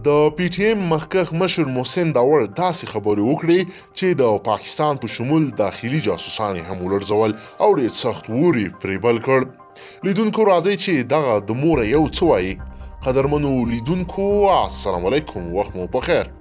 د پی ټی ایم مخکښ مشر محسن داور داسې خبرې وکړې چې د پاکستان په شمول داخلي جاسوسان هم ولړزول او ډېر سخت ووري پرې بل کړ. لیدونکو راځئ چې دغه د موره یو څه وایي. قدرمنو لیدونکو السلام علیکم، وخت مو په خیر.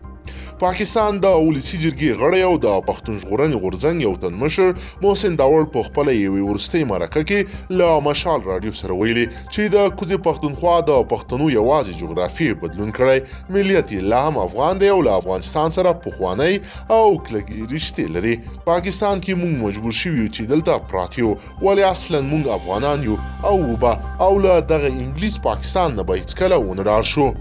پاکستان د ولسی جرګې غړی او د پښتون ژغورنې غورځنګ یو تن مشر محسن داور په خپله یوې وروستۍ مرکه کې له مشال راډیو سره ویلي چې د کوزې پښتونخوا د پښتنو یوازې جغرافي بدلون کړی، ملیت یې لا هم افغان دی او له افغانستان سره پخوانی او کلکې رشتې لري. پاکستان کې موږ مجبور شوي یو چې دلته پراته یو، ولې اصلا موږ افغانان یو او له دغه انګلیس پاکستان نه به هیڅکله ونه ډار شو.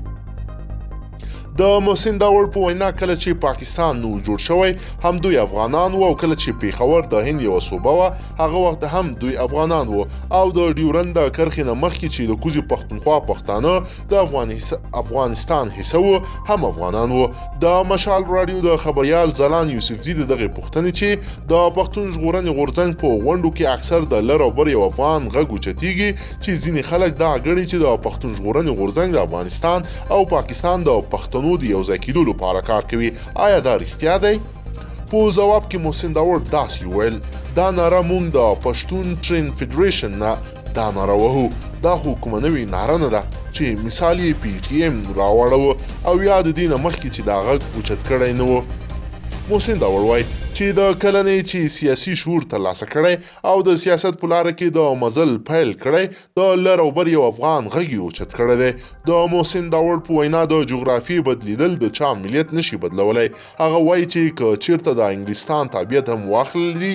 د محسن داور په وینا کله چې پاکستان نو جوړ شوی هم دوی افغانان وو، او کله چې پیښور د هند یوه صوبه وه هغه وخت هم دوی افغانان وو، او د ډیورند د کرښې نه مخکې چې د کوزې پښتونخوا پښتانه د افغانستان حصه وو هم افغانان وو. د مشال راډیو د خبریال ځلان یوسفزي د دغې پوښتنې چې د پښتون ژغورنې غورځنګ په غونډو کې اکثر د لر او بر یو افغان غږ اوچتېږي چې ځینې خلک دا ګڼي چې د پښتون ژغورنې غورځنګ د افغانستان او پاکستان د پښتنو د یو ځای کېدو لپاره کار کوي. آیا دا رښتیا دی؟ په ځواب کې محسن داور داسې وویل: دا ناره موږ د پښتون ټرین فدریشن نه دا ناره وهو، دا خو کومه نوې ناره نه ده چې مثال یې پی ټي ایم راوړه او یا د دې نه مخکې چې دا غږ اوچت کړی نه و. محسن داور وایي چې د کلنې چې سیاسي شعور ترلاسه کړی او د سیاست په لاره کې د مزل پیل کړی، د لر او بر یو افغان غږ یې اوچت کړی دی. د محسن داور په وینا د جغرافیې بدلیدل د چا ملیت نشي بدلولی. هغه وایي چې که چیرته د انګلستان تابعیت هم واخلي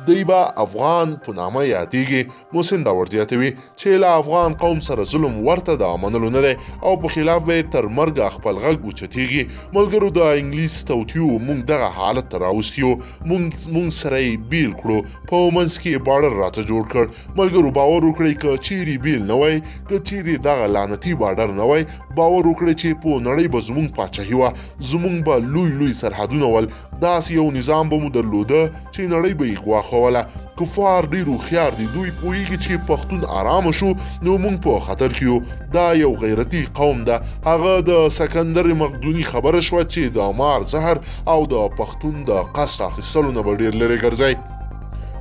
دی به افغان په نامه یادېږي. محسن داور زیاتوي چې له افغان قوم سره ظلم ورته د منلو نه دی او په خلاف به تر مرګه خپل غږ اوچتېږي. ملګرو، د انګلیس توطیو موږ دغه حالت ته راوستیو، موږ سره یې بیل کړو، په منځ کې بارډر راته جوړ کړ. ملګرو، باور وکړئ که چیرې بیل نه وای، که چیرې دغه لعنتي بارډر نه وای، باور وکړئ چې په نړۍ به زموږ پاچاهي وه، زموږ به لوی سرحدونه ول، داسې یو نظام به مو درلوده چې نړۍ به یې ګواښوله. کفار ډېر هوښیار دي، دوی پوهیږي چې پښتون آرامه شو نو موږ په خطر کې یو. دا یو غیرتي قوم ده. هغه د سکندر مقدوني خبره شوه چې د مار زهر او د پښتون د قصد اخیستلو نه به ډېر لرې ګرځئ.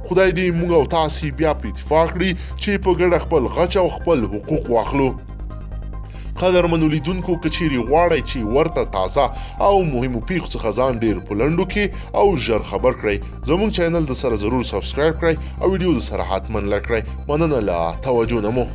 خدای دې موږ او تاسې بیا په اتفاق کړي چې په ګډه خپل غچ او خپل حقوق واخلو. قدرمنو لیدونکو، که چیرې غواړئ چې ورته تازه او مهمو پیښو څخه ځان ډېر په لنډو کې او ژر خبر کړئ، زموږ چینل د سره ضرور سبسکرایب کړئ او ویډیو د سره حتما لایک کړئ. مننه له توجه نه مو.